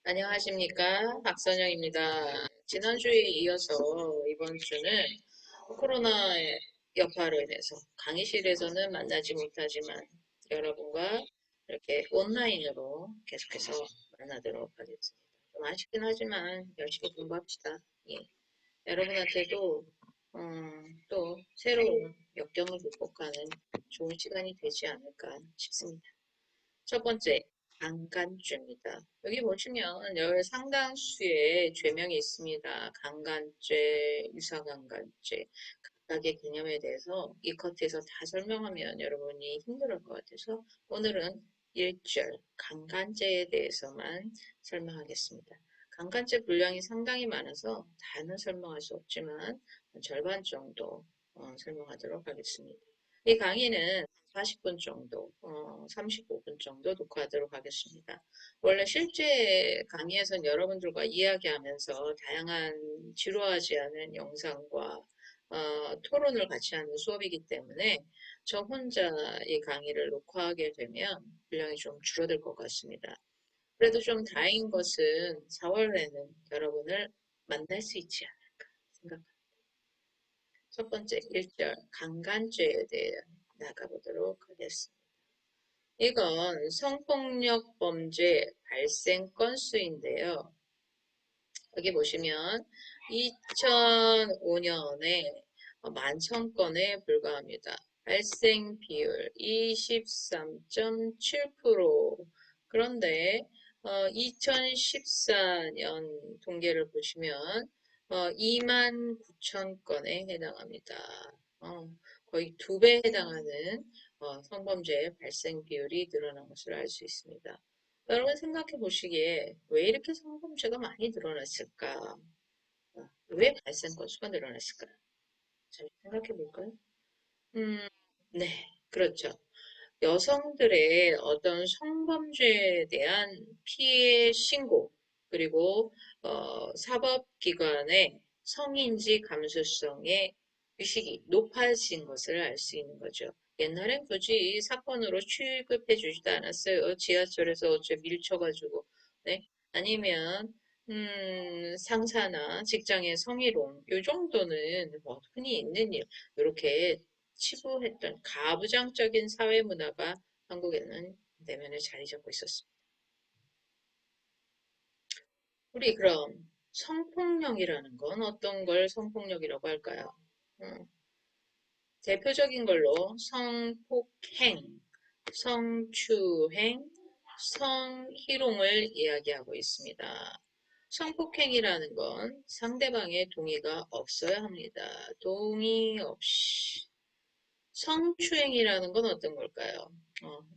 안녕하십니까. 박선영입니다. 지난주에 이어서 이번 주는 코로나의 여파로 인해서 강의실에서는 만나지 못하지만 여러분과 이렇게 온라인으로 계속해서 만나도록 하겠습니다. 좀 아쉽긴 하지만 열심히 공부합시다. 예. 여러분한테도 또 새로운 역경을 극복하는 좋은 시간이 되지 않을까 싶습니다. 첫 번째, 강간죄입니다. 여기 보시면 상당수의 죄명이 있습니다. 강간죄, 유사강간죄, 각각의 개념에 대해서 이 커트에서 다 설명하면 여러분이 힘들 것 같아서 오늘은 1절 강간죄에 대해서만 설명하겠습니다. 강간죄 분량이 상당히 많아서 다는 설명할 수 없지만 절반 정도 설명하도록 하겠습니다. 이 강의는 40분 정도, 35분 정도 녹화하도록 하겠습니다. 원래 실제 강의에서는 여러분들과 이야기하면서 다양한 지루하지 않은 영상과 토론을 같이 하는 수업이기 때문에 저 혼자 이 강의를 녹화하게 되면 분량이 좀 줄어들 것 같습니다. 그래도 좀 다행인 것은 4월에는 여러분을 만날 수 있지 않을까 생각합니다. 첫 번째 1절 강간죄에 대해 나가보도록 하겠습니다. 이건 성폭력 범죄 발생 건수인데요. 여기 보시면 2005년에 11,000건에 불과합니다. 발생 비율 23.7%. 그런데 2014년 통계를 보시면 29,000건에 해당합니다. 거의 2배 해당하는 성범죄 발생 비율이 늘어난 것을 알 수 있습니다. 여러분 생각해 보시기에 왜 이렇게 성범죄가 많이 늘어났을까? 왜 발생 건수가 늘어났을까요? 잘 생각해 볼까요? 음, 네, 그렇죠. 여성들의 어떤 성범죄에 대한 피해 신고, 그리고 사법기관의 성인지 감수성의 의식이 높아진 것을 알 수 있는 거죠. 옛날엔 굳이 사건으로 취급해 주지도 않았어요. 지하철에서 어째 밀쳐가지고, 네? 아니면 상사나 직장의 성희롱, 요 정도는 뭐 흔히 있는 일, 이렇게 치부했던 가부장적인 사회 문화가 한국에는 내면에 자리 잡고 있었습니다. 우리 그럼 성폭력이라는 건 어떤 걸 성폭력이라고 할까요? 음, 대표적인 걸로 성폭행, 성추행, 성희롱을 이야기하고 있습니다. 성폭행이라는 건 상대방의 동의가 없어야 합니다. 동의 없이. 성추행이라는 건 어떤 걸까요?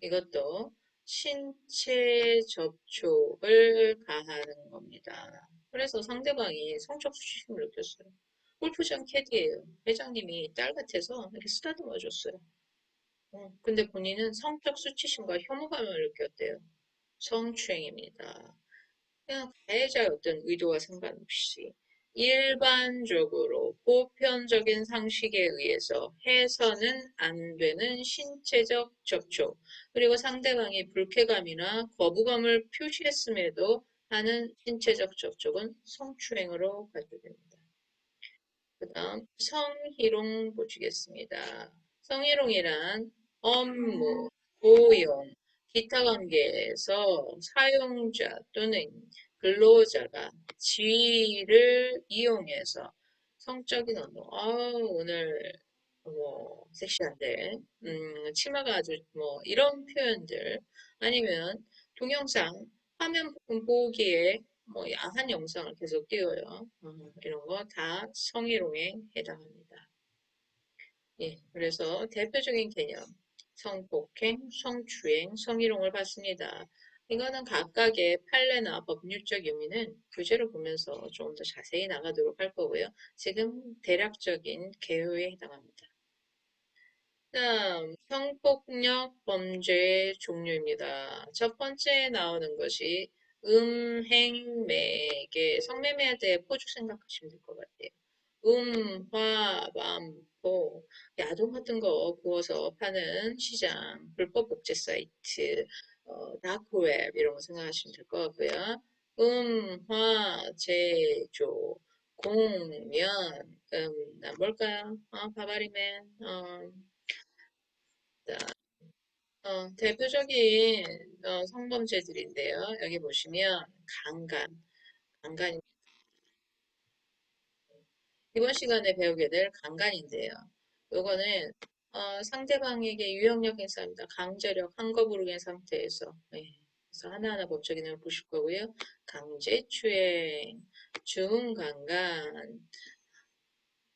이것도 신체 접촉을 가하는 겁니다. 그래서 상대방이 성적 수치심을 느꼈어요. 골프장 캐디예요. 회장님이 딸 같아서 이렇게 쓰다듬어 줬어요. 근데 본인은 성적 수치심과 혐오감을 느꼈대요. 성추행입니다. 그냥 가해자의 어떤 의도와 상관없이 일반적으로 보편적인 상식에 의해서 해서는 안 되는 신체적 접촉, 그리고 상대방이 불쾌감이나 거부감을 표시했음에도 하는 신체적 접촉은 성추행으로 간주됩니다. 그 다음 성희롱 보시겠습니다. 성희롱이란 업무, 고용, 기타 관계에서 사용자 또는 근로자가 지위를 이용해서 성적인 언어, 오늘 뭐 섹시한데, 치마가 아주 뭐 이런 표현들 아니면 동영상 화면 보기에 뭐 야한 영상을 계속 띄워요. 이런 거 다 성희롱에 해당합니다. 예, 그래서 대표적인 개념, 성폭행, 성추행, 성희롱을 봤습니다. 이거는 각각의 판례나 법률적 의미는 교재를 보면서 조금 더 자세히 나가도록 할 거고요. 지금 대략적인 개요에 해당합니다. 다음, 성폭력 범죄의 종류입니다. 첫 번째 나오는 것이 음행매계, 성매매에 대해 포주 생각하시면 될 것 같아요. 화, 만포, 야동 같은 거 구워서 파는 시장, 불법 복제 사이트, 다크웹 이런 거 생각하시면 될 것 같고요. 제조, 공연, 뭘까요? 바바리맨, 자, 대표적인 성범죄들인데요. 여기 보시면 강간, 강간 이번 시간에 배우게 될 강간인데요. 요거는 상대방에게 유형력 행사입니다. 강제력, 한거부르기 상태에서 그래서 하나하나 법적인 내용을 보실 거고요. 강제추행, 중강간,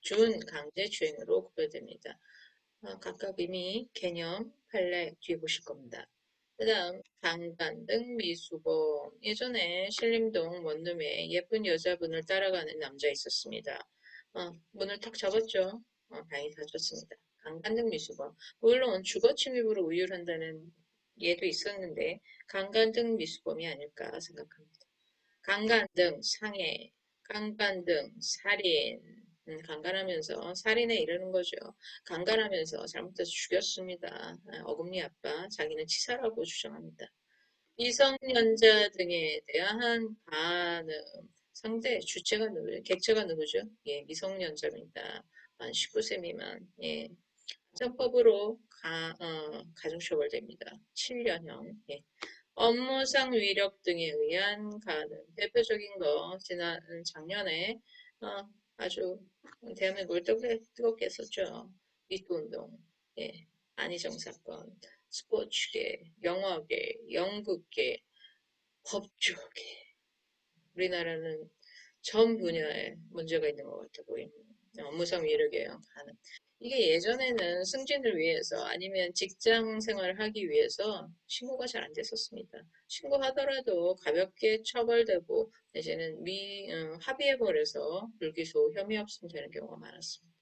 준강제추행으로 구별됩니다. 각각 의미, 개념, 판례 뒤에 보실 겁니다. 그 다음 강간 등 미수범 예전에 신림동 원룸에 예쁜 여자분을 따라가는 남자 있었습니다. 문을 탁 잡았죠. 다행히 닫혔습니다. 강간 등 미수범 물론 주거침입으로 우율한다는 예도 있었는데 강간 등 미수범이 아닐까 생각합니다. 강간 등 상해, 강간 등 살인, 강간하면서 살인에 이르는 거죠. 강간하면서 잘못해서 죽였습니다. 어금니 아빠, 자기는 치사라고 주장합니다. 미성년자 등에 대한 반응, 상대 주체가 누구죠? 객체가 누구죠? 예, 미성년자입니다. 만 19세 미만. 예, 가정법으로 가중처벌됩니다. 7년형. 예. 업무상 위력 등에 의한 가능. 대표적인 거, 작년에, 아주 대한민국을 뜨겁게 했었죠. 미투운동, 예, 안희정 사건, 스포츠계, 영화계, 연극계, 법조계. 우리나라는 전 분야에 문제가 있는 것 같아 보입니다. 업무상 위력이에요. 가능. 이게 예전에는 승진을 위해서 아니면 직장 생활을 하기 위해서 신고가 잘 안 됐었습니다. 신고하더라도 가볍게 처벌되고 이제는 합의해버려서 불기소 혐의 없음 되는 경우가 많았습니다.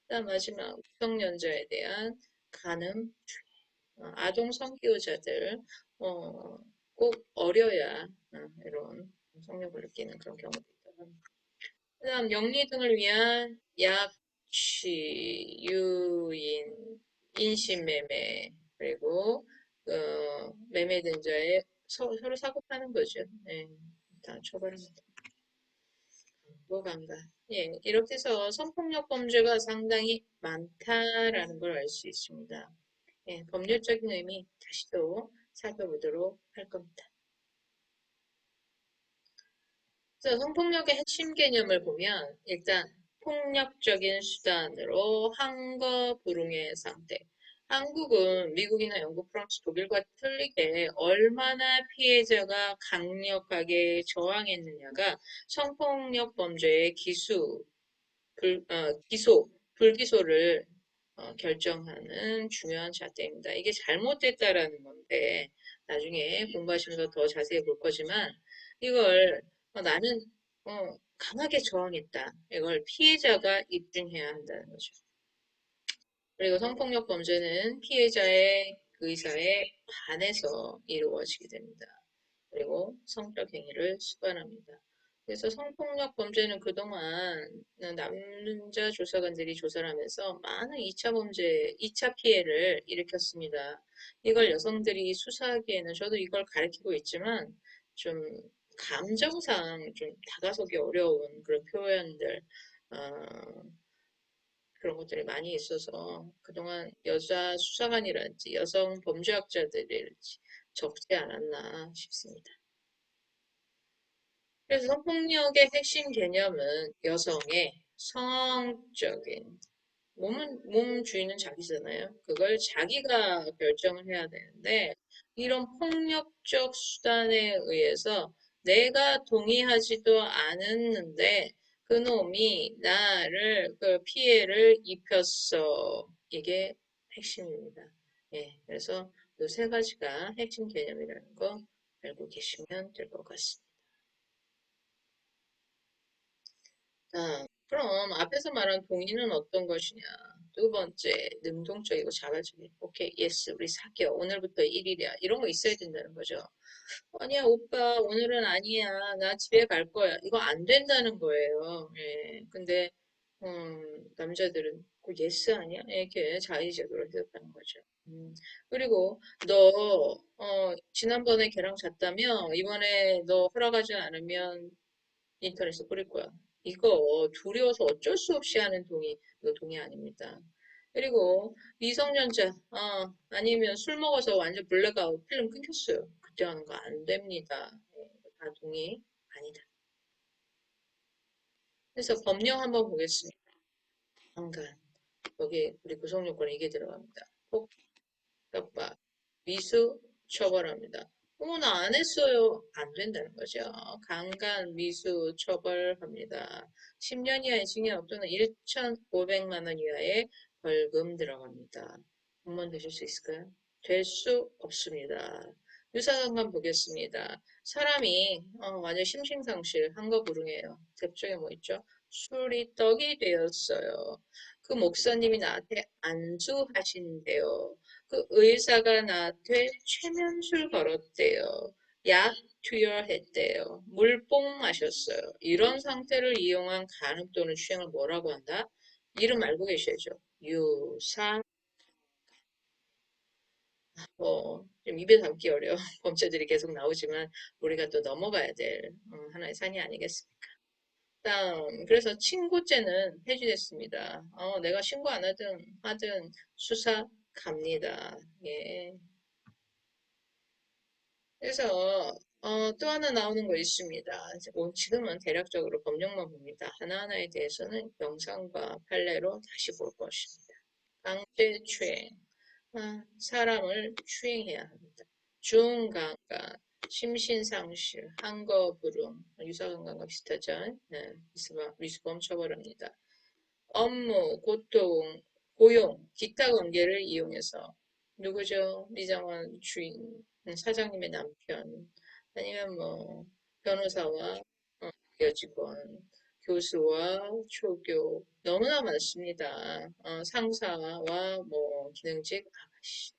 그다음 마지막 미성년자에 대한 간음, 아동 성기호자들 꼭 어려야 이런 성욕을 느끼는 그런 경우도 있다고 합니다. 그다음 영리 등을 위한 약취, 유인, 인신매매 그리고 매매된 자의 서로 사고 파는 거죠. 네, 다 처벌합니다. 무감가. 예, 이렇게 해서 성폭력 범죄가 상당히 많다라는 걸 알 수 있습니다. 예, 법률적인 의미 다시 또 살펴보도록 할 겁니다. 그래서 성폭력의 핵심 개념을 보면 일단 폭력적인 수단으로 항거 불응의 상태. 한국은 미국이나 영국, 프랑스, 독일과 틀리게 얼마나 피해자가 강력하게 저항했느냐가 성폭력 범죄의 기소, 불기소를 결정하는 중요한 잣대입니다. 이게 잘못됐다라는 건데 나중에 공부하시면서 더 자세히 볼 거지만 이걸 나는 강하게 저항했다. 이걸 피해자가 입증해야 한다는 거죠. 그리고 성폭력 범죄는 피해자의 의사에 반해서 이루어지게 됩니다. 그리고 성적 행위를 수반합니다. 그래서 성폭력 범죄는 그동안 남자 조사관들이 조사를 하면서 많은 2차 범죄, 2차 피해를 일으켰습니다. 이걸 여성들이 수사하기에는 저도 이걸 가르치고 있지만 좀 감정상 좀 다가서기 어려운 그런 표현들, 어, 그런 것들이 많이 있어서 그동안 여자 수사관이랄지 여성 범죄학자들이랄지 적지 않았나 싶습니다. 그래서 성폭력의 핵심 개념은 여성의 성적인 몸 주인은 자기잖아요. 그걸 자기가 결정을 해야 되는데 이런 폭력적 수단에 의해서 내가 동의하지도 않았는데 그놈이 나를 그 피해를 입혔어. 이게 핵심입니다. 예, 그래서 이 세 가지가 핵심 개념이라는 거 알고 계시면 될 것 같습니다. 그럼 앞에서 말한 동의는 어떤 것이냐? 두 번째, 능동적이고 자발적인. 오케이, 예스, 우리 사귀어. 오늘부터 1일이야. 이런 거 있어야 된다는 거죠. 아니야, 오빠, 오늘은 아니야. 나 집에 갈 거야. 이거 안 된다는 거예요. 예. 근데, 남자들은 그 예스 아니야? 이렇게 자의적으로 해석하는 거죠. 그리고 너 지난번에 걔랑 잤다며? 이번에 너 허락하지 않으면 인터넷에 뿌릴 거야. 이거 두려워서 어쩔 수 없이 하는 동의, 이거 동의 아닙니다. 그리고 미성년자, 아니면 술 먹어서 완전 블랙아웃 필름 끊겼어요. 그때 하는 거 안 됩니다. 다 동의 아니다. 그래서 법령 한번 보겠습니다. 강간. 여기 우리 구성요건에 이게 들어갑니다. 협박, 미수 처벌합니다. 나 안 했어요. 안 된다는 거죠. 강간, 미수 처벌합니다. 10년 이하의 징역 또는 1,500만 원 이하의 벌금 들어갑니다. 한번 되실 수 있을까요? 될 수 없습니다. 유사강간 보겠습니다. 사람이 완전 심신상실, 한거불응해요. 대표적인 뭐 있죠? 술이 떡이 되었어요. 그 목사님이 나한테 안수하신대요. 그 의사가 나한테 최면술 걸었대요. 약 투여했대요. 물뽕 마셨어요. 이런 상태를 이용한 간음 또는 추행을 뭐라고 한다? 이름 알고 계셔야죠. 유사, 좀 입에 담기 어려워. 범죄들이 계속 나오지만 우리가 또 넘어가야 될 하나의 산이 아니겠습니까? 다음, 그래서 친고죄는 폐지됐습니다. 내가 신고 안 하든 수사 갑니다. 예. 그래서 또 하나 나오는 거 있습니다. 지금은 대략적으로 법령만 봅니다. 하나하나에 대해서는 영상과 판례로 다시 볼 것입니다. 강제추행, 사람을 추행해야 합니다. 중강간, 심신상실, 한거불응, 유사강간과 비슷하죠? 네, 위수범 처벌합니다. 업무, 고통, 고용, 기타 관계를 이용해서 누구죠? 이장원 주인, 사장님의 남편, 아니면 뭐 변호사와 여직원, 교수와 초교 너무나 많습니다. 상사와 뭐 기능직 아가씨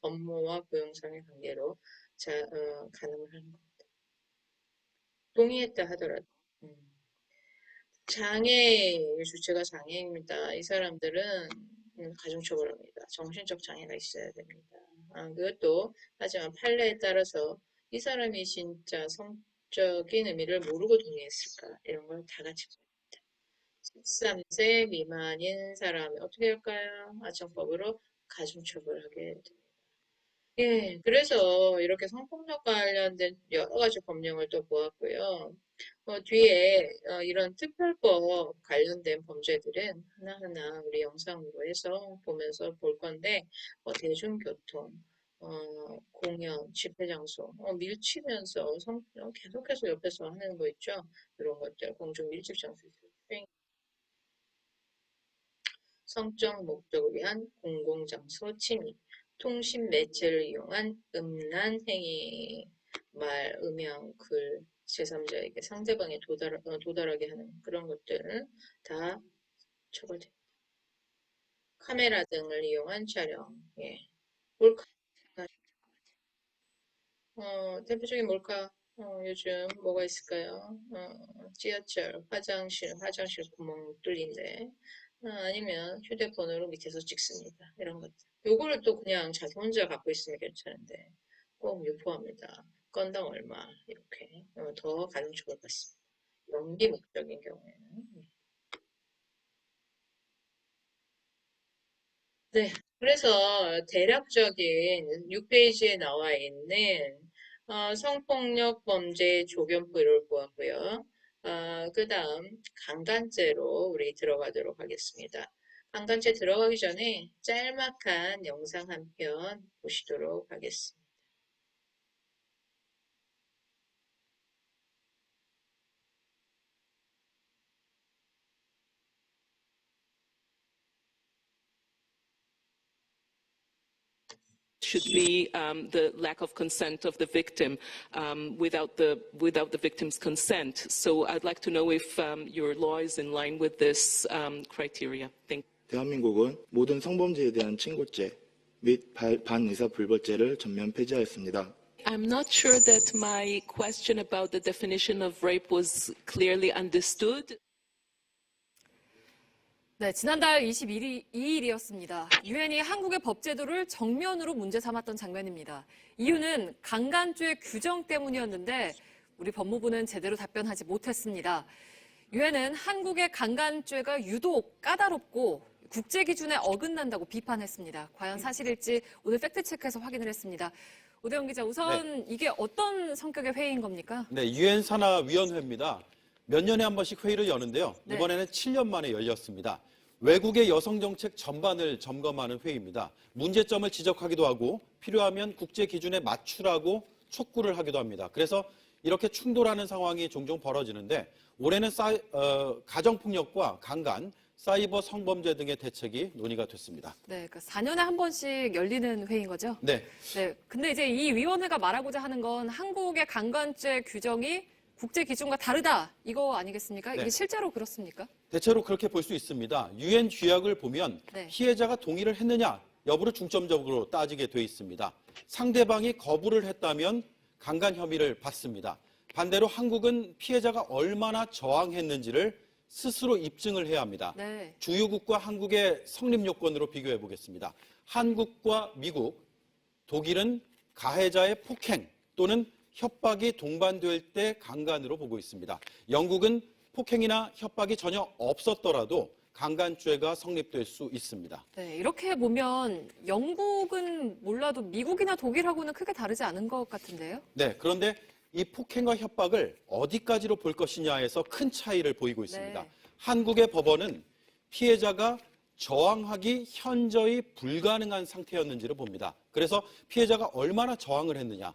업무와 고용상의 관계로 가능을 하는 것. 동의했다 하더라도. 음. 장애 주체가 장애입니다. 이 사람들은 가중처벌합니다. 정신적 장애가 있어야 됩니다. 그것도 하지만 판례에 따라서 이 사람이 진짜 성적인 의미를 모르고 동의했을까 이런 걸 다 같이 봅니다. 13세 미만인 사람이 어떻게 할까요? 아청법으로 가중처벌하게 됩니다. 예, 그래서 이렇게 성폭력 관련된 여러 가지 법령을 또 보았고요. 뒤에 이런 특별법 관련된 범죄들은 하나하나 우리 영상으로 해서 보면서 볼 건데, 대중교통, 공연, 집회 장소, 밀치면서 계속해서 옆에서 하는 거 있죠? 이런 것들, 공중 밀집 장소에서 성적 목적을 위한 공공장소 침입, 통신 매체를 이용한 음란 행위, 말, 음영, 글, 제3자에게 상대방에 도달하게 하는 그런 것들은 다 처벌됩니다. 카메라 등을 이용한 촬영, 예. 몰카, 대표적인 몰카, 요즘 뭐가 있을까요? 지하철, 화장실 구멍 뚫린데, 아니면 휴대폰으로 밑에서 찍습니다. 이런 것들. 요거를 또 그냥 자기 혼자 갖고 있으면 괜찮은데, 꼭 유포합니다. 건당 얼마, 이렇게. 더 가중처벌 받습니다. 연기 목적인 경우에는. 네, 그래서 대략적인 6페이지에 나와 있는 성폭력 범죄 조견표를 보았고요. 그 다음 강간죄로 우리 들어가도록 하겠습니다. 강간죄 들어가기 전에 짤막한 영상 한 편 보시도록 하겠습니다. should be the lack of consent of the victim without the victim's consent. So I'd like to know if your law is in line with this criteria. Thank you. 대한민국은 모든 성범죄에 대한 친고죄 및 반의사불벌죄를 전면 폐지하였습니다. I'm not sure that my question about the definition of rape was clearly understood. 네, 지난달 22일이었습니다. 유엔이 한국의 법제도를 정면으로 문제 삼았던 장면입니다. 이유는 강간죄 규정 때문이었는데 우리 법무부는 제대로 답변하지 못했습니다. 유엔은 한국의 강간죄가 유독 까다롭고 국제 기준에 어긋난다고 비판했습니다. 과연 사실일지 오늘 팩트체크에서 확인을 했습니다. 오대영 기자, 우선 이게 어떤 성격의 회의인 겁니까? 네, 유엔 산하위원회입니다. 몇 년에 한 번씩 회의를 여는데요. 네. 이번에는 7년 만에 열렸습니다. 외국의 여성 정책 전반을 점검하는 회의입니다. 문제점을 지적하기도 하고 필요하면 국제 기준에 맞추라고 촉구를 하기도 합니다. 그래서 이렇게 충돌하는 상황이 종종 벌어지는데 올해는 가정폭력과 강간, 사이버 성범죄 등의 대책이 논의가 됐습니다. 네, 그러니까 4년에 한 번씩 열리는 회의인 거죠? 네, 네, 근데 이제 이 위원회가 말하고자 하는 건 한국의 강간죄 규정이 국제 기준과 다르다 이거 아니겠습니까? 네. 이게 실제로 그렇습니까? 대체로 그렇게 볼 수 있습니다. 유엔 규약을 보면 네. 피해자가 동의를 했느냐 여부를 중점적으로 따지게 돼 있습니다. 상대방이 거부를 했다면 강간 혐의를 받습니다. 반대로 한국은 피해자가 얼마나 저항했는지를 스스로 입증을 해야 합니다. 네. 주요국과 한국의 성립 요건으로 비교해 보겠습니다. 한국과 미국, 독일은 가해자의 폭행 또는 협박이 동반될 때 강간으로 보고 있습니다. 영국은 폭행이나 협박이 전혀 없었더라도 강간죄가 성립될 수 있습니다. 네, 이렇게 보면 영국은 몰라도 미국이나 독일하고는 크게 다르지 않은 것 같은데요? 네, 그런데 이 폭행과 협박을 어디까지로 볼 것이냐에서 큰 차이를 보이고 있습니다. 네. 한국의 법원은 피해자가 저항하기 현저히 불가능한 상태였는지를 봅니다. 그래서 피해자가 얼마나 저항을 했느냐,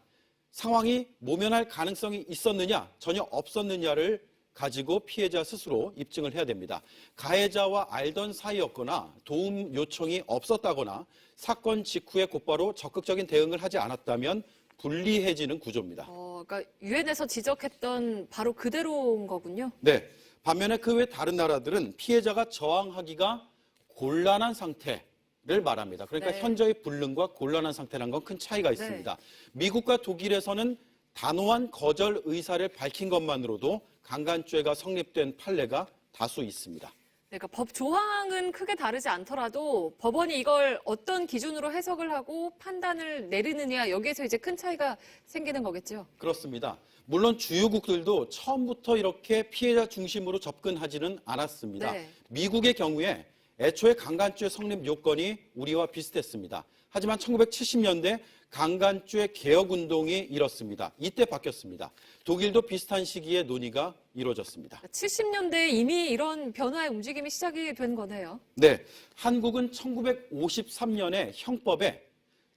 상황이 모면할 가능성이 있었느냐, 전혀 없었느냐를 가지고 피해자 스스로 입증을 해야 됩니다. 가해자와 알던 사이였거나 도움 요청이 없었다거나 사건 직후에 곧바로 적극적인 대응을 하지 않았다면 불리해지는 구조입니다. 그러니까 유엔에서 지적했던 바로 그대로인 거군요. 네. 반면에 그 외 다른 나라들은 피해자가 저항하기가 곤란한 상태를 말합니다. 그러니까 네. 현저히 불능과 곤란한 상태라는 건 큰 차이가 네. 있습니다. 미국과 독일에서는 단호한 거절 의사를 밝힌 것만으로도 강간죄가 성립된 판례가 다수 있습니다. 그러니까 법 조항은 크게 다르지 않더라도 법원이 이걸 어떤 기준으로 해석을 하고 판단을 내리느냐 여기에서 이제 큰 차이가 생기는 거겠죠. 그렇습니다. 물론 주요국들도 처음부터 이렇게 피해자 중심으로 접근하지는 않았습니다. 네. 미국의 경우에 애초에 강간죄 성립 요건이 우리와 비슷했습니다. 하지만 1970년대 강간죄 개혁운동이 일었습니다. 이때 바뀌었습니다. 독일도 비슷한 시기에 논의가 이루어졌습니다. 70년대에 이미 이런 변화의 움직임이 시작이 된 거네요. 네, 한국은 1953년에 형법에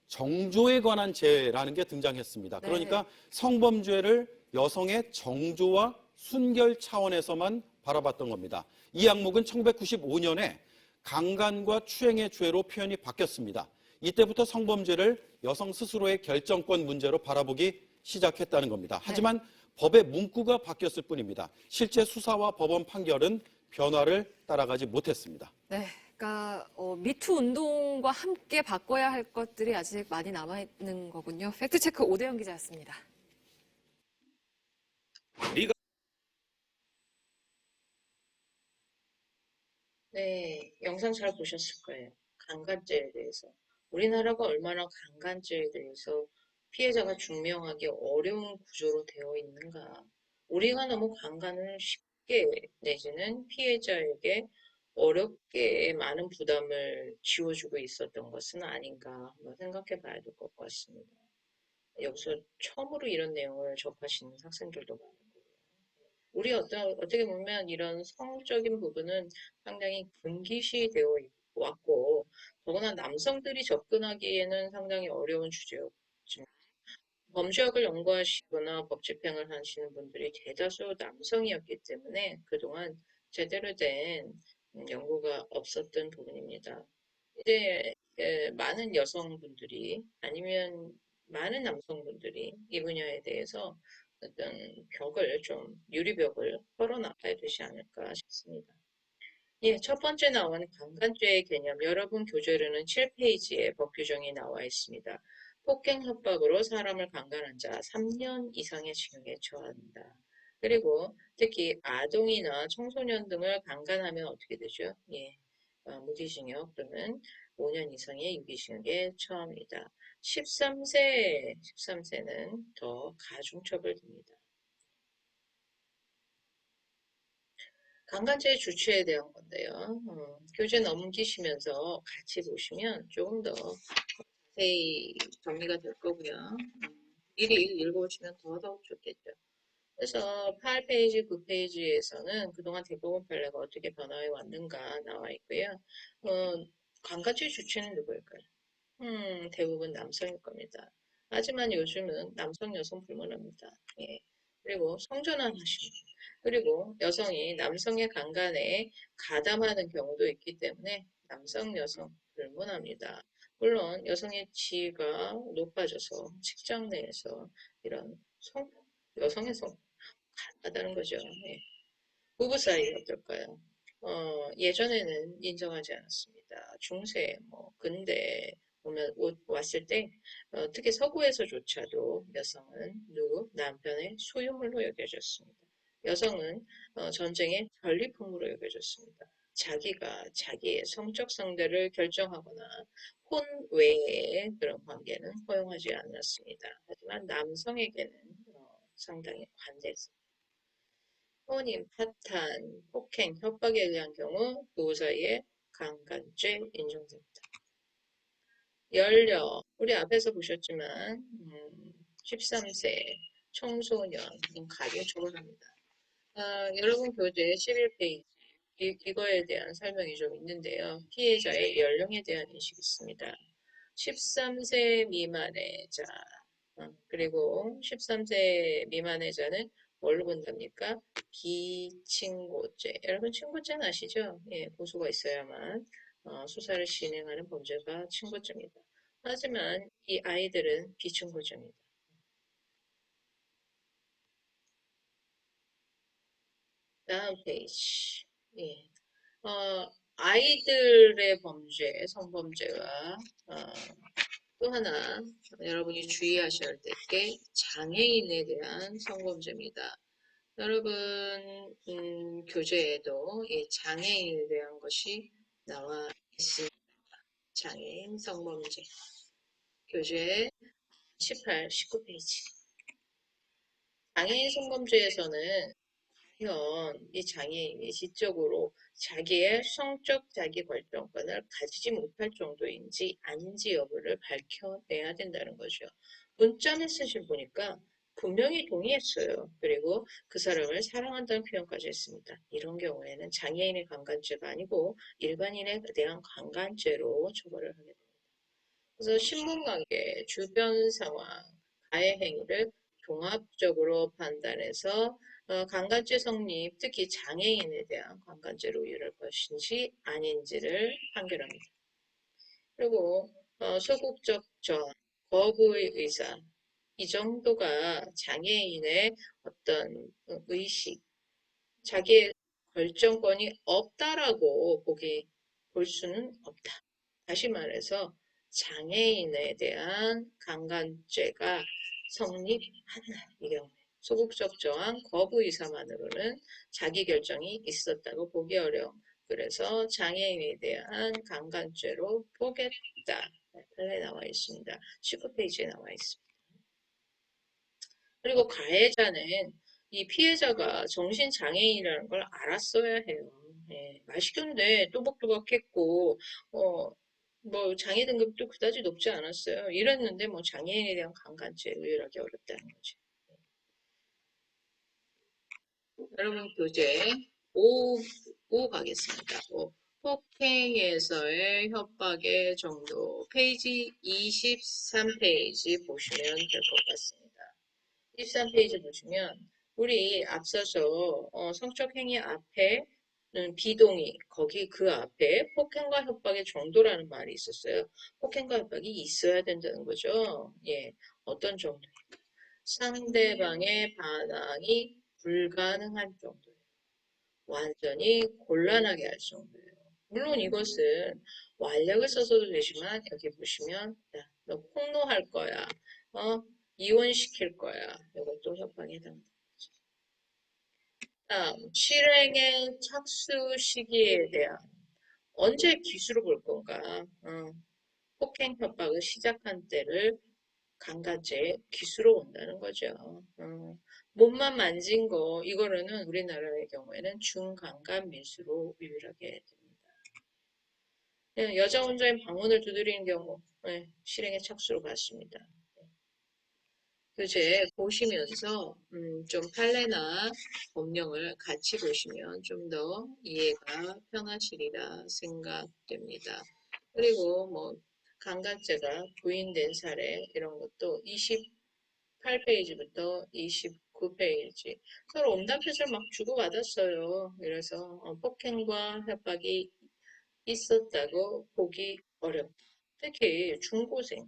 정조에 관한 죄라는 게 등장했습니다. 네. 그러니까 성범죄를 여성의 정조와 순결 차원에서만 바라봤던 겁니다. 이 항목은 1995년에 강간과 추행의 죄로 표현이 바뀌었습니다. 이때부터 성범죄를 여성 스스로의 결정권 문제로 바라보기 시작했다는 겁니다. 하지만 법의 문구가 바뀌었을 뿐입니다. 실제 수사와 법원 판결은 변화를 따라가지 못했습니다. 네, 그러니까 미투 운동과 함께 바꿔야 할 것들이 아직 많이 남아있는 거군요. 팩트체크 오대영 기자였습니다. 네, 영상 잘 보셨을 거예요. 강간죄에 대해서. 우리나라가 얼마나 강간죄에 대해서 피해자가 증명하기 어려운 구조로 되어 있는가. 우리가 너무 강간을 쉽게 내지는 피해자에게 어렵게 많은 부담을 지워주고 있었던 것은 아닌가 한번 생각해 봐야 될 것 같습니다. 여기서 처음으로 이런 내용을 접하시는 학생들도 많은 거고요. 우리 어떻게 보면 이런 성적인 부분은 상당히 금기시되어 왔고, 더구나 남성들이 접근하기에는 상당히 어려운 주제였지만, 범죄학을 연구하시거나 법 집행을 하시는 분들이 대다수 남성이었기 때문에 그동안 제대로 된 연구가 없었던 부분입니다. 이제 많은 여성분들이 아니면 많은 남성분들이 이 분야에 대해서 어떤 벽을 좀 유리벽을 털어나가야 되지 않을까 싶습니다. 예, 첫 번째 나온 강간죄의 개념 여러분 교재로는 7페이지에 법 규정이 나와 있습니다. 폭행 협박으로 사람을 강간한 자 3년 이상의 징역에 처한다. 그리고 특히 아동이나 청소년 등을 강간하면 어떻게 되죠? 예, 무기징역 또는 5년 이상의 유기징역에 처합니다. 13세는 더 가중처벌됩니다. 강간죄의 주체에 대한 건데요. 교재 넘기시면서 같이 보시면 조금 더 자세히 정리가 될 거고요. 미리 읽어보시면 더더욱 좋겠죠. 그래서 8페이지, 9페이지에서는 그동안 대법원 판례가 어떻게 변화해 왔는가 나와 있고요. 강간죄 주체는 누구일까요? 대부분 남성일 겁니다. 하지만 요즘은 남성, 여성 불문합니다. 예. 그리고 성전환하시고, 그리고 여성이 남성의 강간에 가담하는 경우도 있기 때문에 남성, 여성 불문합니다. 물론 여성의 지위가 높아져서 직장 내에서 이런 여성의 가능하다는 거죠. 예. 부부 사이 어떨까요? 예전에는 인정하지 않았습니다. 중세, 근대 왔을 때, 특히 서구에서조차도 여성은 남편의 소유물로 여겨졌습니다. 여성은 전쟁의 전리품으로 여겨졌습니다. 자기가 자기의 성적 상대를 결정하거나 혼 외의 그런 관계는 허용하지 않았습니다. 하지만 남성에게는 상당히 관대했습니다. 혼인, 파탄, 폭행, 협박에 의한 경우 부부 사이에 강간죄 인정됩니다. 연령, 우리 앞에서 보셨지만 13세 청소년 가중 처벌합니다. 여러분 교재 11페이지 이거에 대한 설명이 좀 있는데요. 피해자의 연령에 대한 인식이 있습니다. 13세 미만의 자 그리고 13세 미만의 자는 뭘로 본답니까? 비친고죄. 여러분 친고죄는 아시죠? 예, 고소가 있어야만 수사를 진행하는 범죄가 친고죄입니다. 하지만 이 아이들은 비친고죄입니다. 다음 페이지. 예. 아이들의 범죄, 성범죄와 또 하나 여러분이 주의하셔야 될 게 장애인에 대한 성범죄입니다. 여러분 교재에도 이 장애인에 대한 것이 나와 있습니다. 장애인 성범죄 교재 18, 19페이지. 장애인 성범죄에서는 과연 이 장애인이 지적으로 자기의 성적 자기결정권을 가지지 못할 정도인지 아닌지 여부를 밝혀내야 된다는 거죠. 문자 메시지를 보니까 분명히 동의했어요. 그리고 그 사람을 사랑한다는 표현까지 했습니다. 이런 경우에는 장애인의 강간죄가 아니고 일반인에 대한 강간죄로 처벌을 하게 됩니다. 그래서 신분관계, 주변 상황, 가해 행위를 종합적으로 판단해서 강간죄 성립, 특히 장애인에 대한 강간죄로 이를 것인지 아닌지를 판결합니다. 그리고 소극적 저항, 거부의 의사, 이 정도가 장애인의 어떤 의식, 자기의 결정권이 없다라고 볼 수는 없다. 다시 말해서 장애인에 대한 강간죄가 성립한다. 이 경우에 소극적 저항, 거부 의사만으로는 자기 결정이 있었다고 보기 어려워. 그래서 장애인에 대한 강간죄로 보겠다. 판례에 나와 있습니다. 19페이지에 나와 있습니다. 그리고 가해자는 이 피해자가 정신장애인이라는 걸 알았어야 해요. 예, 말시켰는데 또박또박했고 뭐 장애 등급도 그다지 높지 않았어요. 이랬는데 뭐 장애인에 대한 강간죄 의율하기 어렵다는 거죠. 여러분 교재 5 가겠습니다. 폭행에서의 협박의 정도 페이지 23페이지 보시면 될 것 같습니다. 23페이지 보시면 우리 앞서서 성적 행위 앞에는 비동의, 거기 그 앞에 폭행과 협박의 정도라는 말이 있었어요. 폭행과 협박이 있어야 된다는 거죠. 예, 어떤 정도? 상대방의 반항이 불가능한 정도예요. 완전히 곤란하게 할 정도예요. 물론 이것은 완력을 써서도 되지만 여기 보시면 야, 너 폭로할 거야. 이혼시킬 거야. 이것도 협박에 해당됩니다. 다음, 실행의 착수 시기에 대한 언제 기수로 볼 건가? 폭행 협박을 시작한 때를 강간죄 기수로 온다는 거죠. 몸만 만진 거, 이거는 우리나라의 경우에는 중강간 미수로 유일하게 됩니다. 여자 혼자인 방문을 두드리는 경우, 실행의 착수로 봤습니다. 교재 보시면서 좀 판례나 법령을 같이 보시면 좀 더 이해가 편하시리라 생각됩니다. 그리고 뭐 강간죄가 부인된 사례 이런 것도 28페이지부터 29페이지 서로 응답표를 막 주고받았어요. 그래서 폭행과 협박이 있었다고 보기 어렵다. 특히 중고생,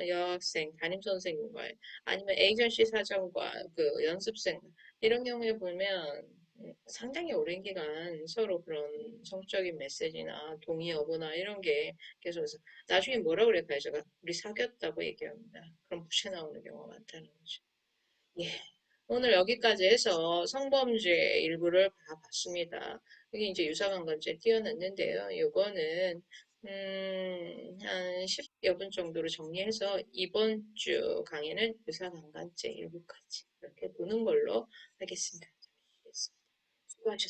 여학생, 담임선생님과의 아니면 에이전시 사장과 그 연습생 이런 경우에 보면 상당히 오랜 기간 서로 그런 성적인 메시지나 동의 여부나 이런 게 계속해서 나중에 뭐라 그럴까요? 제가 우리 사귀었다고 얘기합니다. 그럼 부채 나오는 경우가 많다는 거죠. 예. 오늘 여기까지 해서 성범죄 일부를 봐봤습니다. 여기 이제 유사강간죄 띄워놨는데요. 요거는 한 10여 분 정도로 정리해서 이번 주 강의는 유사강간죄 일부까지 이렇게 보는 걸로 하겠습니다. 수고하셨습니다.